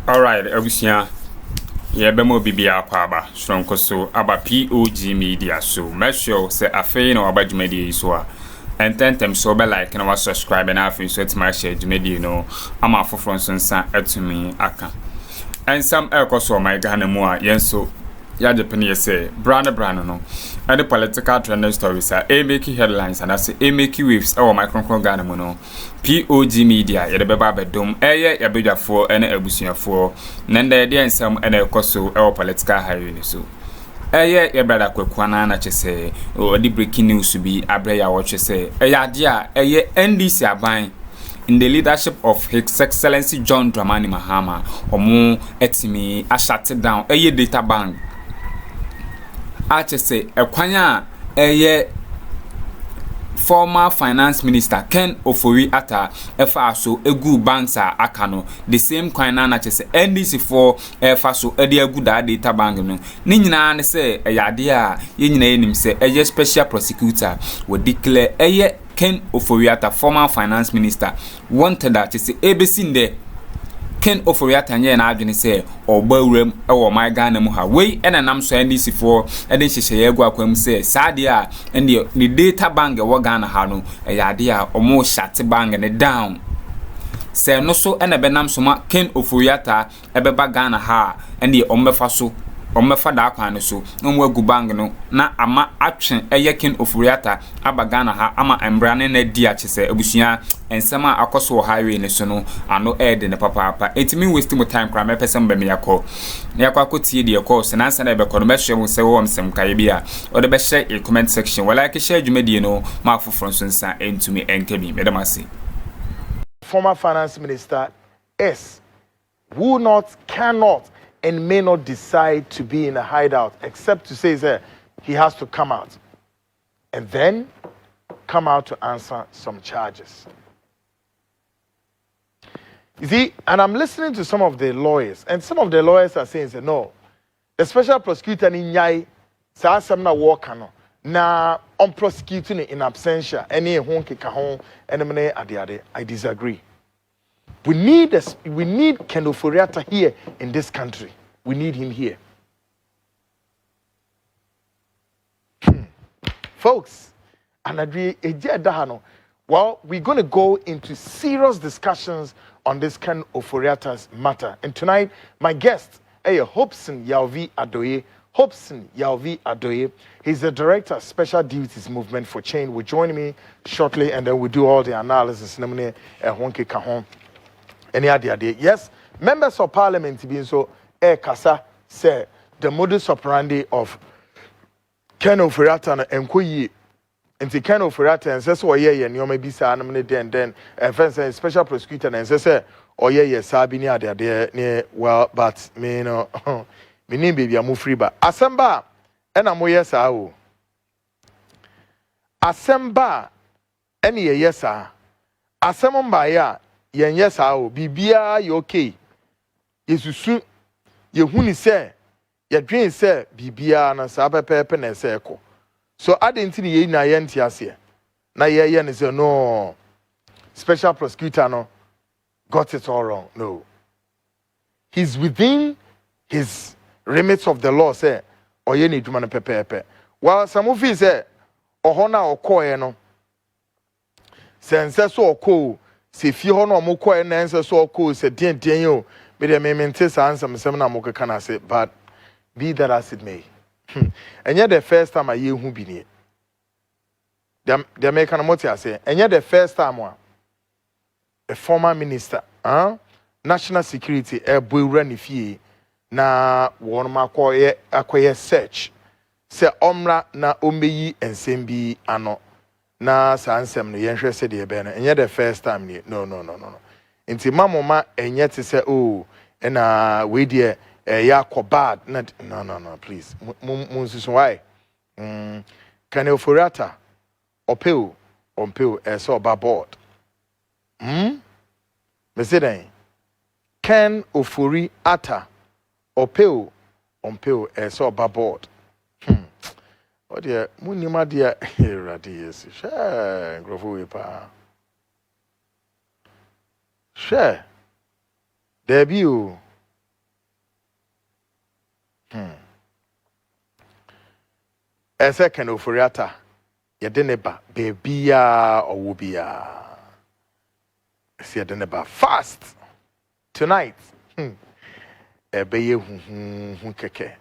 Alright, Abusia. Yebemo bibia kwaba shronko so aba POG Media so make sure say afei na waba dwumadi so a ententem so be like na wa subscribe na afei so tima share dwumadi no ama afoforo nso nsa atumi aka ensam ekoso my Ghana mu a yenso yaje pene say brand no and the political trending stories are make headlines and as make waves our microphone Ghana mu no POG Media ye de beba bedom eye ye bedwafo ene abusuafo nende de ensam ene ekoso political highway so eye ye brada kwakwana na chese o di breaking news bi abre ya wo chese eye ade a eye NDC aban in the leadership of His Excellency Prez.Mahama omo etimi a shut down eye data bank achese ekwanya eye former finance minister O.Atta efa so egu banks a akano the same coin na chese NDC for efa so ede egu da data bank no ni nyina ne se eyade a ye nyina enim se eye special prosecutor we declare eye O.Atta former finance minister wanted that chese ebesinde O.Atta nye na adwene se obawuram ewo my Ghana mu ha we enanam so NDC for eden hyehye egu akwam se saade a ende the data bank wo Ghana ha no eyade a omo shut bank ne down se no so ena benam so ma O.Atta ebeba Ghana ha ende ombefa so ombefa da akwan so no agu bank no na ama atwen eye O.Atta aba Ghana ha ama embrane na di achese abusua ensema akoso highway ne so no ano ede ne papa etimi waste mo time kra me person be me yakọ na yakọ akotie de yakọ se nansa na be kono me hwe mo se wo msem kae bia o de be share e comment section wala ke share dwumadi no ma afoforo nso nsa entumi enkabi me dem ase. Former finance minister S will not, cannot, and may not decide to be in a hideout except to say that he has to come out and then come out to answer some charges. You see, and I'm listening to some of the lawyers, and some of the lawyers are saying, no, the special prosecutor in Yai, Samna Walker, na on prosecuting in absentia, any honky kahon, enemy adiade. I disagree. We need O.Atta here in this country. We need him here. Folks, and well, we're going to go into serious discussions on this O.Atta's matter. And tonight, my guest, Ň€rozin Addo. He's the director of Special Duties Movement for Change. Will join me shortly, and then we'll do all the analysis. Yes, members of parliament being so Kasa say the modus operandi of O.Atta and Nkoyi. And the O.Atta and says, oh, yeah, and you may be saying, then, special prosecutor and says, oh, yeah, Sabini, there, well, but me, no, me name baby, I'm free, but Assemba, and I'm yes, I Assemba, any yes, sir. Assemba, ya, yes, I will be you okay. Yes, you soon, you who say, your dream say, Bibia, and Saba Pepe and Circle. So I didn't see ye na yentiasia. Na ye is no special prosecutor no got it all wrong. No. He's within his limits of the law, say, or ye need to man pepe. While some of you say, Ohona or koe no. Sense so ko, si fi hono mo koe na ense so ko se dien yo. Be the mementisa answer me semina mo kana say, but be that as it may. And yet the first time I hear who be near. The American Motia say, and yet the first time one, a former minister, national security, a boy run fee, na one acquire search. Say omra na ombeyi and sembi ano na sansem no yenhwe se de be na and yet the first time no. Inti mamoma and yet say oh and we dear ya bad no please munsusu why can O.Atta opel so ba board me say then can O.Atta opel so ba board oh dear munima dear radius share grofo we pa share there be you Ese Ként O.Atta yedeneba bebia owobia. Ese yedeneba fast tonight. Ebeye hu keke.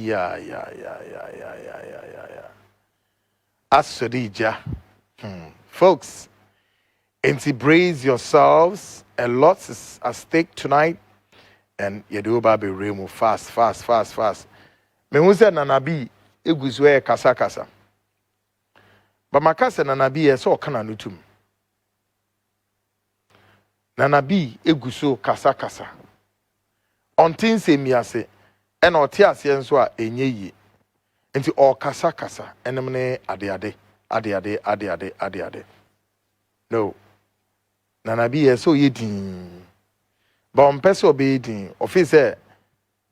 Ya. Asorija. Folks, brace yourselves. A lot is at stake tonight. And yedoba be remo fast. Me hu se nanabi eguzwe kasa. But makase nanabi so kana nutum. Nanabi eguso kasa. Ontin se miase ena ote ase enso a enye yi. Enti o kasa enem ne ade. No. Nanabi so yedin. Ba on pese obe din. Office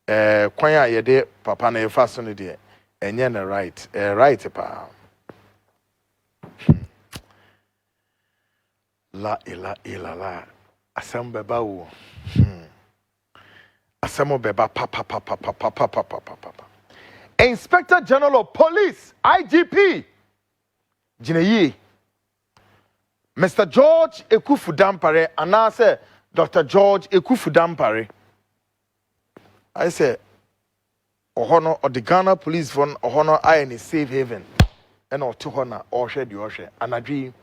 kwan a yede papa na efa so ne de enye na right. Right pa. La. Asem beba wo. Asemo beba pa. Inspector General of Police, IGP. Jineyi. Mr. George Akuffo Dampare, and I say Dr. George Akuffo Dampare. I say, Ohono or the Ghana Police Fund, Ohono I in safe haven, and or to honor or shed your share, and I dream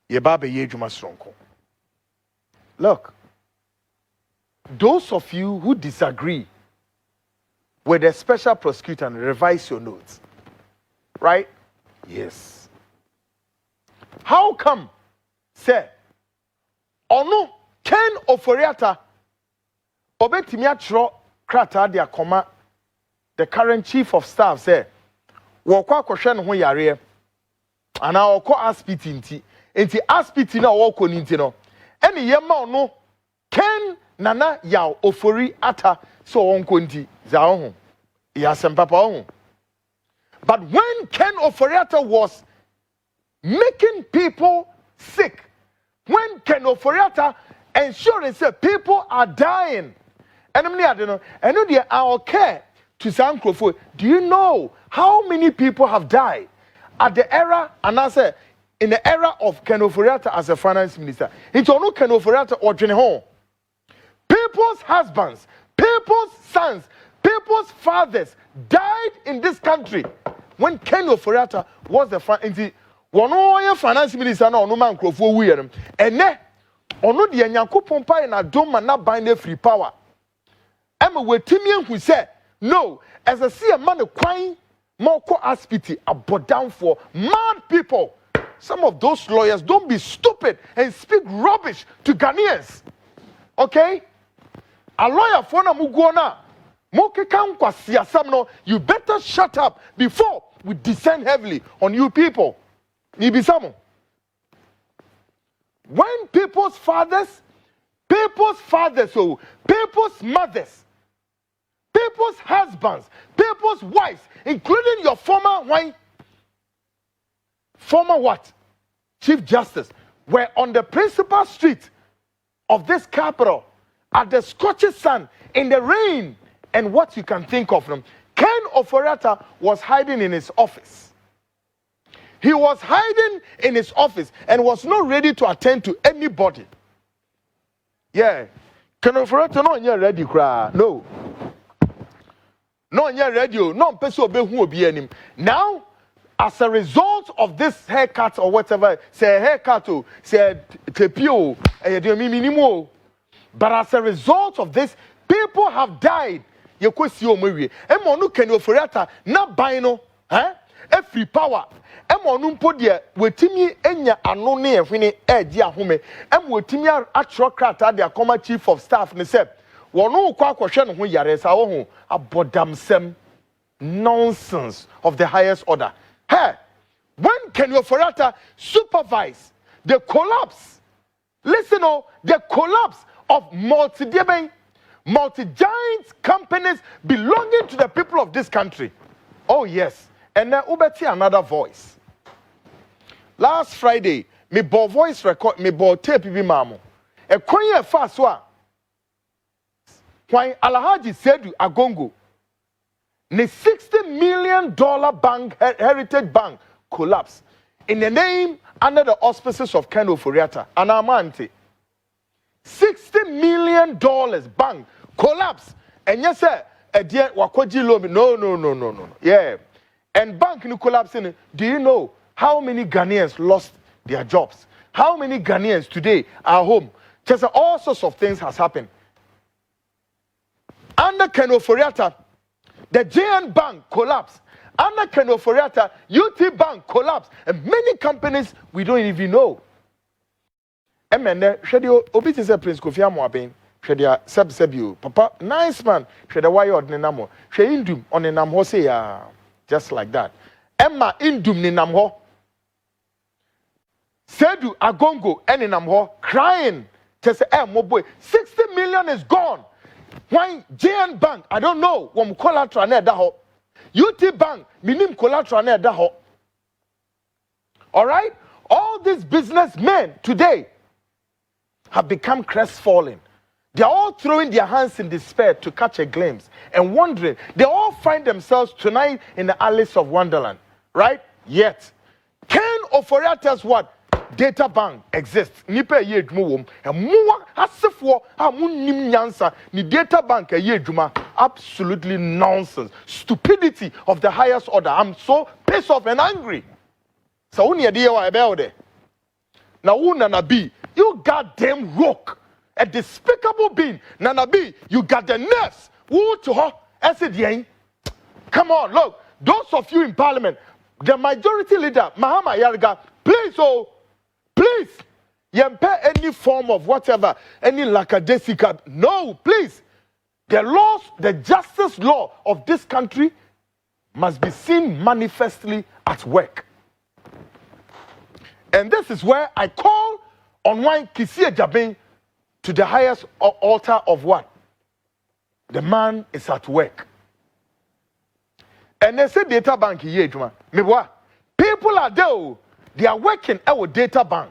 ye babe ye juma stronko. Look, those of you who disagree with the special prosecutor and revise your notes, right? Yes. How come? Say, ono Ken O.Atta obetimi atro krata de Akroma, the current chief of staff say, wo kwa kwhwe no ho yare ana okọ aspiti nti aspiti na wo kọ nti no ene ye ma ono Ken Nana yaw O.Atta so onko nti za ho ya sempapa ho. But when Ken O.Atta was making people sick, when Ken O.Atta ensuring say people are dying, and I care to some Akuffo. Do you know how many people have died at the era, and I say in the era of Ken O.Atta as a finance minister? It's only Ken O.Atta or Home. People's husbands, people's sons, people's fathers died in this country when Ken O.Atta was the finance minister. No man Akuffo weird. And ne ono de Nyankopon pa na dom na ban na free power. Emma wetimi who said no, as I see a man crying more aspiti about down for mad people. Some of those lawyers, don't be stupid and speak rubbish to Ghanaians. Okay? A lawyer for na mugona. You better shut up before we descend heavily on you people. Nibisamo. When people's fathers, people's mothers, people's husbands, people's wives, including your former Chief Justice, were on the principal street of this capital at the scorching sun in the rain, and what you can think of them. Ken O.Atta was hiding in his office. He was hiding in his office and was not ready to attend to anybody. Yeah. Ken O.Atta no ready cry. No. No ready. No person obey who be him. Now, as a result of this haircut or whatever, say haircut, say tepio, but as a result of this, people have died. You could see Omeri. Emonu Ken O.Atta na bino, a free power. Emonu podia wetimi enya ano ne ehwene edi ahome. Wetimi atrokrata de Akroma chief of staff ne se wono kwa akwhwe no ho yare sa wo ho abodamsem nonsense of the highest order. Hey, when Ken O.Atta supervise the collapse, listen, the collapse of multi-giant companies belonging to the people of this country. Oh yes, and then ubeti another voice. Last Friday, me bo voice record, me bo tape bi mamo. E kwenye fa so a kwan Alhaji Sedu Agongo The $60 million bank, Heritage Bank, collapsed in the name under the auspices of ﷺ and Amante. $60 million bank collapsed. And yes, sir, no. Yeah. And bank in collapsing. Do you know how many Ghanaians lost their jobs? How many Ghanaians today are home? Just all sorts of things has happened. Under ﷺ, the JN Bank collapsed. Under ﷺ, UT Bank collapsed. And many companies we don't even know. And then, Obi is a Prince Kofi Amoaben. Shedia Sebsebu, Papa, nice man. Shedia Wayod Nenamo. She indum on Nenamho say, just like that. Emma indum Nenamho. Sedu Agongo and Nenamho crying. Just say, my boy, 60 million is gone. Why JN Bank? I don't know. Wom collateral ne daho. UT Bank, minim collateral ne daho. All right? All these businessmen today have become crestfallen. They are all throwing their hands in despair to catch a glimpse and wondering. They all find themselves tonight in the Alice of Wonderland, right? Yet, O.Atta's what? Data bank exists. Nipe ye djuma and muwa hasefo amunim nyansa ni data bank ye djuma. Absolutely nonsense. Stupidity of the highest order. I'm so pissed off and angry. So uni idea wa about it. Now Nanabi, you goddamn rock. A despicable being. Nanabi, you got the nerves. Who to her? I come on, look. Those of you in parliament, the majority leader, Mahama Yarga, please, please, pay any form of whatever, any lackadaisical. No, please. The laws, the justice law of this country must be seen manifestly at work. And this is where I call on one Kisie Jabin to the highest altar of what? The man is at work. And they say data bank here, people are there. They are working our data bank.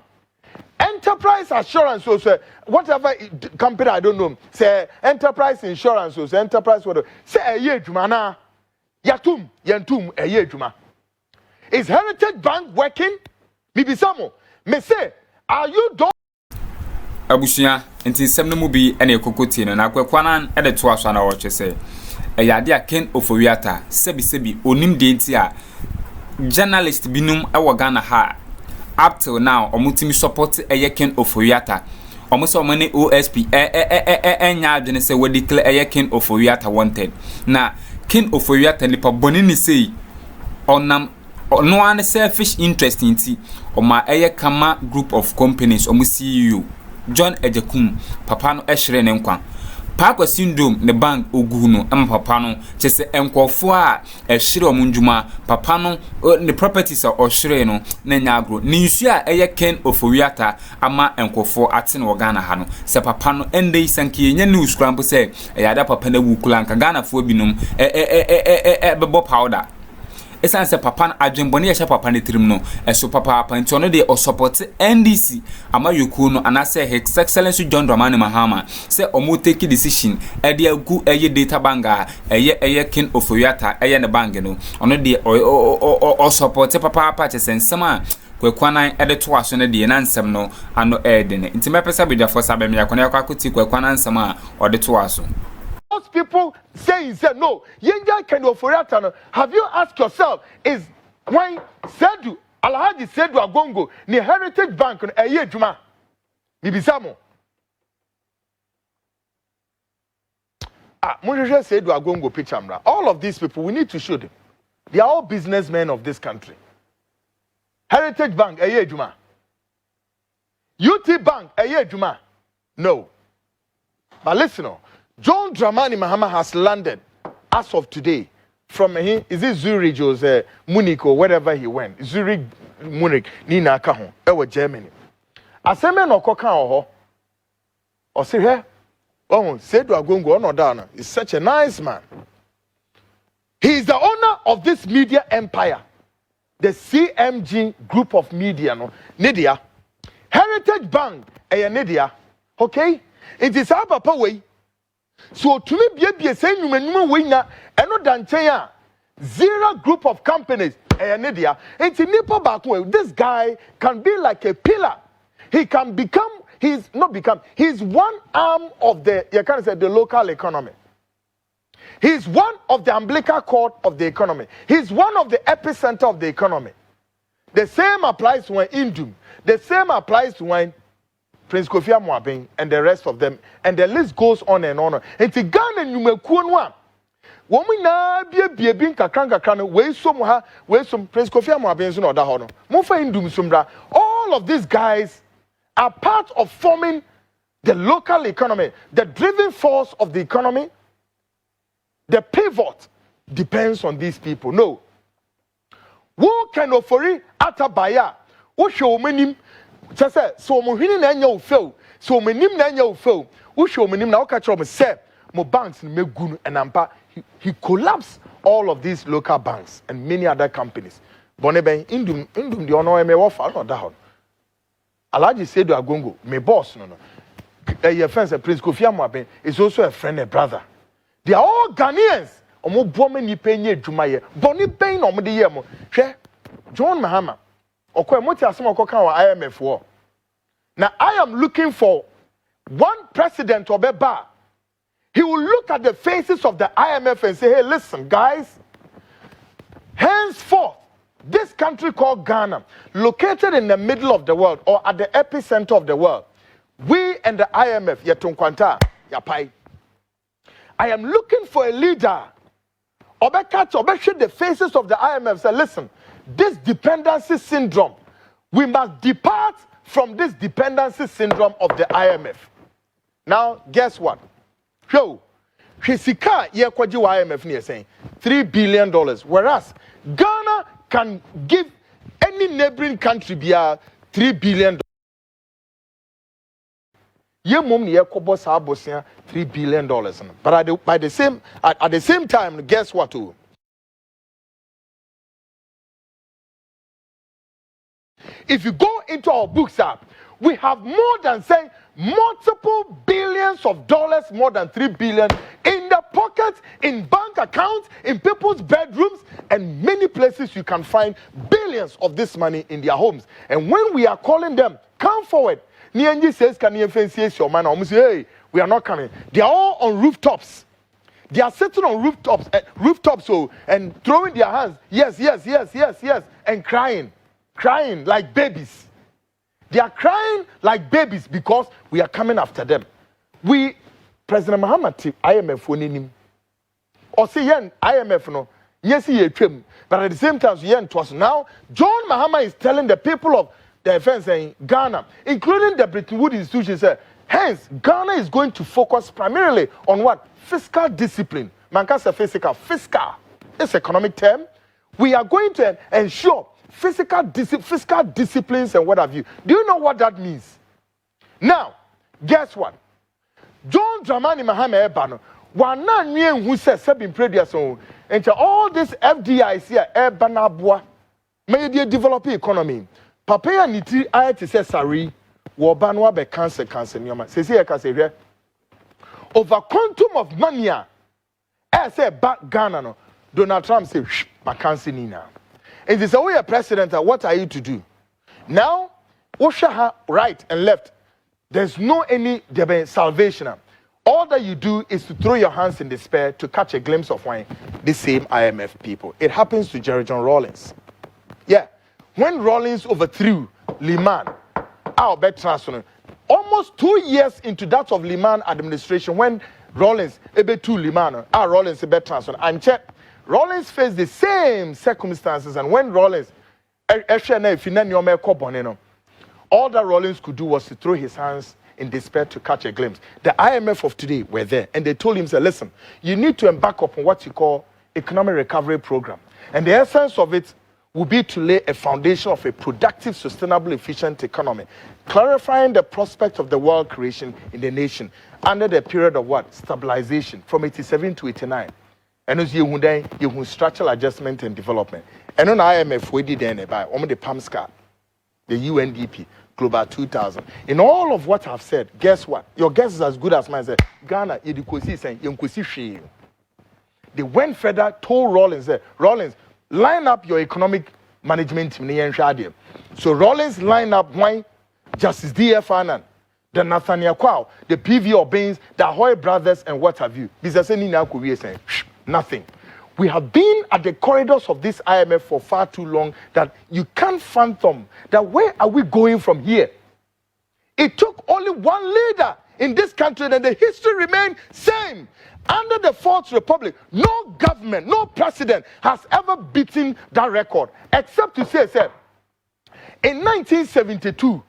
Enterprise assurance, so whatever company I don't know, say enterprise insurance, so enterprise whatever. Say a year jumana, yatum a year juma. Is Heritage Bank working? Maybe some. Me say, are you done? Abusia, nti nsɛm no mu bi ene kokoti no na kwakwanan ede to aso na wɔtwe sɛ ɛyade a O.Atta sebi onim de nti a journalist binum ɛwɔ Ghana ha up till now omutimi support ɛyɛ O.Atta omuso omane OSP Ǎňđr sɛ we declare ɛyɛ O.Atta wanted na O.Atta nipa boni ni sei onam no an selfish interest nti oma ɛyɛ kama group of companies omu CEO John Ejekum, papa no ehre ne nkwa. Park syndrome ne bank ogu no papa no chese enkofo a ehre omundwuma papa no ne properties a ohre no na Ǎňđr ni nsu a eye O.Atta ama enkofo ate no Ghana ha no se papa no ende isankie nya news krampo se eyada papa na wukula nka Ghana fo binum bebo powder. Esan se papa na adwenbone ye papa ne tirim no eso papa nti ono de o support NDC ama yoku no anase His Excellency Mahama se omo take decision e de agu eye data banga eye O.Atta eye ne bang no ono de o support papa chese nsema kwekwanan ede to aso ne de na nsem no ano ede ne nti mepesa be for sabem yakona yakoti kwekwanan nsem a ode to aso. Most people say no. O.Atta. Have you asked yourself, is when Sedu Alhaji Sedu Agongo ni Heritage Bank a year juma? Bibisamo. Munja Sedu Agongo picture. All of these people, we need to show them. They are all businessmen of this country. Heritage Bank a year juma. UT Bank a year juma. No. But listen, John Dramani Mahama has landed as of today from is it Zurich or Munich or wherever he went. Zurich, Munich, Nina Kahon, ever Germany. Aseme no koka oho. O say here, oh, Sedu Agongo no down. He's such a nice man. He is the owner of this media empire, the CMG group of media. No, Nidia, Heritage Bank, Nidia. Okay, it is our papa way. So to me, be saying you may win, and not than zero group of companies. And it's a nipple back way. This guy can be like a pillar. He can become, he's one arm of the, you can say, the local economy. He's one of the umbilical cord of the economy. He's one of the epicenter of the economy. The same applies to when Indum. The same applies to when Prince Kofi Amoabeng and the rest of them. And the list goes on and on. And to Ghana, you may one. When we now be a being kakran, way some Prince Kofi Amoabeng no da hono. Mofa Indum Sumbra. All of these guys are part of forming the local economy, the driving force of the economy. The pivot depends on these people. No. Who can offer atabaya? Who show menim? So mohini na nya ofel. So menim na nya ofel. Who show menim na okachro me say mo banks me gunu enampa. He collapsed all of these local banks and many other companies. Boneben indum the ono me wofa no da hon. Alaji said to Agongo, me boss no. Your friend Prince Kofi Amoabeng is also a friend, a brother. They are all Ghanaians. Omo bomen ni penye dwumaye. Boni ben no mo de ye mo. Hwe John-Mahama. Okwa moti asem okoka wa IMF wo. Now I am looking for one president obeba. He will look at the faces of the IMF and say, "Hey, listen, guys. Henceforth, this country called Ghana, located in the middle of the world or at the epicenter of the world, we and the IMF, yetunkwanta, yapai. I am looking for a leader. Obekate the faces of the IMF. Say, listen, this dependency syndrome, we must depart from this dependency syndrome of the IMF. Now, guess what? So, Hisika yekwaji wa IMF ni saying $3 billion, whereas Ghana can give any neighboring country $3 billion. Ye mum ni yakobo sa abosia $3 billion. But at the same time, guess what? If you go into our books app, we have more than saying multiple billions of dollars, more than $3 billion in the pockets, in bank accounts, in people's bedrooms, and many places you can find billions of this money in their homes. And when we are calling them, come forward. Nianji says, can you fancy your man? I say, hey, we are not coming. They are all on rooftops. They are sitting on rooftops, and throwing their hands, yes, and crying like babies. They are crying like babies because we are coming after them. We, Prez.Mahama, IMF, winning or say, IMF, no, yes, but at the same time, now, John-Mahama is telling the people of the defense in Ghana, including the Bretton Woods institution, say, hence, Ghana is going to focus primarily on what? Fiscal discipline. Man can say fiscal. It's economic term. We are going to ensure fiscal disciplines and what have you. Do you know what that means? Now, guess what? John Dramani Mahama Ebano, one man who says seven previous on, and all this FDIC Ebanabwa, may they develop economy. Papaya niti ayati se sari wo banwa be cancer nyoma se se ka se hwe over quantum of money say back Ghana no Donald Trump say ma cancer ni na and they say we are president what are you to do now osha right and left there's no any salvation all that you do is to throw your hands in despair to catch a glimpse of wine the same IMF people. It happens to Jerry John Rawlings. Yeah. When Rawlings overthrew Liman, almost 2 years into that of Liman administration, when Rawlings to Liman, Rawlings and Rawlings faced the same circumstances, and when Rawlings all that Rawlings could do was to throw his hands in despair to catch a glimpse. The IMF of today were there, and they told him, say, listen, you need to embark upon what you call economic recovery program. And the essence of it will be to lay a foundation of a productive, sustainable, efficient economy, clarifying the prospect of the wealth creation in the nation under the period of what? Stabilization from 87 to 89. And as you structural adjustment and development. And on IMF, we did then by the PAMSCA, the UNDP. Global 2000. In all of what I've said, guess what? Your guess is as good as mine. Ghana, they went further, told Rawlings, Rawlings, line up your economic management team. So Rawlings line up why Justice D.F. Annan, the Nathaniel Kwao, the P.V. Baines, the Ahoy brothers, and what have you. Nothing. We have been at the corridors of this IMF for far too long that you can't fathom that where are we going from here? It took only one leader in this country and the history remained same. Under the Fourth Republic, no government, no president has ever beaten that record, except to say, in 1972,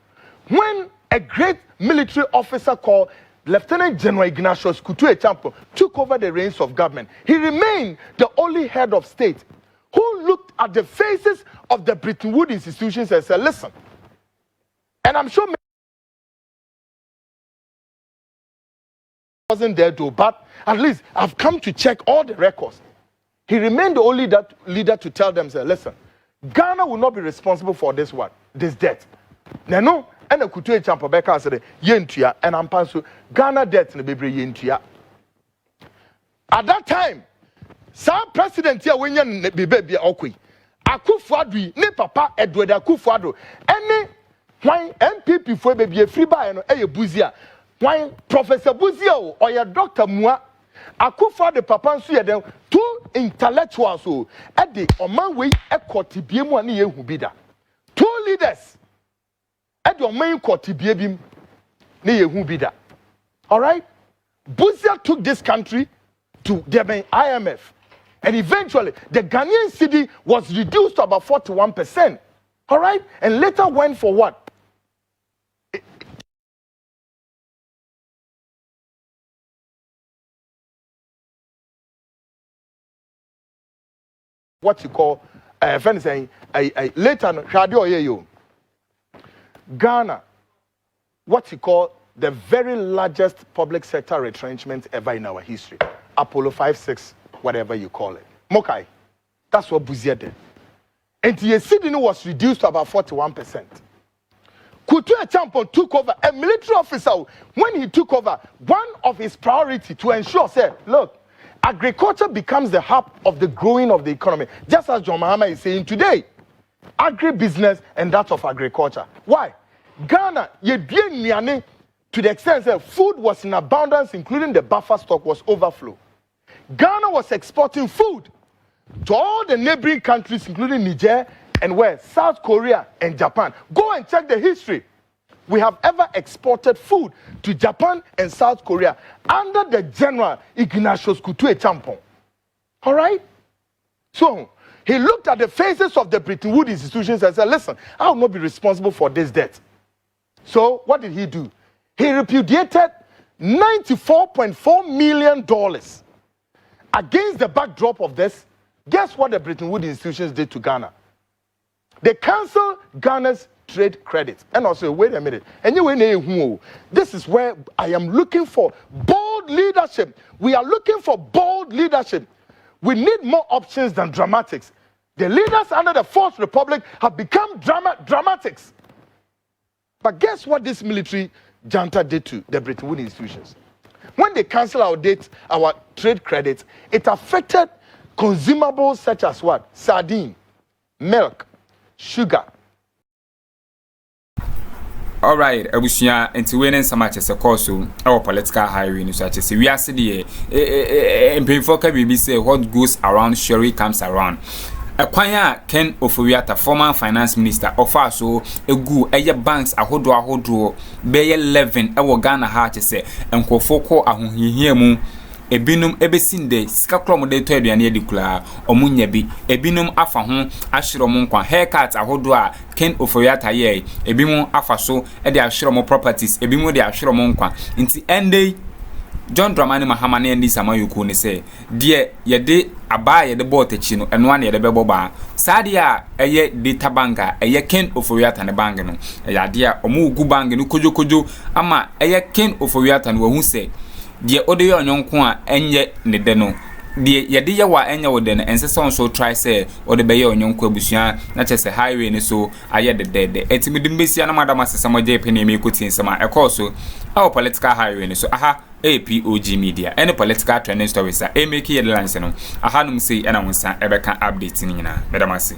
when a great military officer called Lieutenant General ﷺ took over the reins of government, he remained the only head of state who looked at the faces of the Bretton Woods institutions and said, listen, and I'm sure wasn't there too, but at least I've come to check all the records. He remained the only leader to tell them, say, listen, Ghana will not be responsible for this debt. No, and the Kutu Champa Beka said, Yentia, and I'm pansu Ghana debt in the baby Yentia. At that time, some president here when you be baby Okwi, Akuffo ne papa Edward Akuffo, any why MPP for baby a free buy and a buzia, why Professor Buzio or your Dr. Mua, Akuffo the papa and see them two intellectuals who at the Oman way a cotibium one year who be that. Two leaders. At your main court, baby, who be that. All right? Buzia took this country to the IMF. And eventually, the Ghanaian cedi was reduced to about 41%. All right? And later went for what? What you call, later, Ghana, what you call the very largest public sector retrenchment ever in our history. Apollo 5-6, whatever you call it. Mokai. That's what Buzia did. And the cedi was reduced to about 41%. Kutu Ečampo took over, a military officer, when he took over, one of his priorities to ensure, said, look, agriculture becomes the hub of the growing of the economy. Just as Mahama is saying today. Agribusiness and that of agriculture. Why? Ghana, to the extent that food was in abundance, including the buffer stock was overflow. Ghana was exporting food to all the neighboring countries, including Niger and where? South Korea and Japan. Go and check the history. We have ever exported food to Japan and South Korea under the General Ignatius Kutu Ečampo. All right? So, he looked at the faces of the Bretton Woods institutions and said, listen, I will not be responsible for this debt. So what did he do? He repudiated $94.4 million. Against the backdrop of this, guess what the Bretton Woods institutions did to Ghana? They canceled Ghana's trade credit. And also, wait a minute. Anyway, this is where I am looking for bold leadership. We are looking for bold leadership. We need more options than dramatics. The leaders under the Fourth Republic have become dramatics. But guess what this military junta did to the Bretton Woods institutions? When they canceled our trade credits, it affected consumables such as what? Sardine, milk, sugar. All right, abusia enti we ne nsama chese course our political highway no so chese we ase de empemfo ka bibi say what goes around surely comes around. Akwanya Ken Ofowiata, former finance minister, offer so egu eye banks ahodo beye 11 ewo Ghana ha chese enkofo ko ahohihia mu ebinum ebesinde sika klom de to aduane adikula omunya bi ebinum afa ho ahyero mo nkwa haircut ahodo a Ken Ofowiata ye ebimu afa so e de ahyero mo properties ebimu de ahyero mo nkwa nti ende John Dramani Mahama ne ndi samayuku ne se de ye de aba ye de botachi no eno ane ye de beboba sade a eye data banka eye Ken Ofowiata ne bank no ya de a omu ugu bank no kojokojo ama eye Ken Ofowiata no wahu se de ode ye onyonko a enye ne de no de ye de ye wa enya wo de no ense so try say o de be ye onyonko abusua na che se highway ni so aye de etimi de mbesia na madam asesamo je pene me kotin sama e call so our political highway ni so aha POG Media any political trending stories a make ye headlines no aha num say na wonsa e be kan update ni nyina madam ase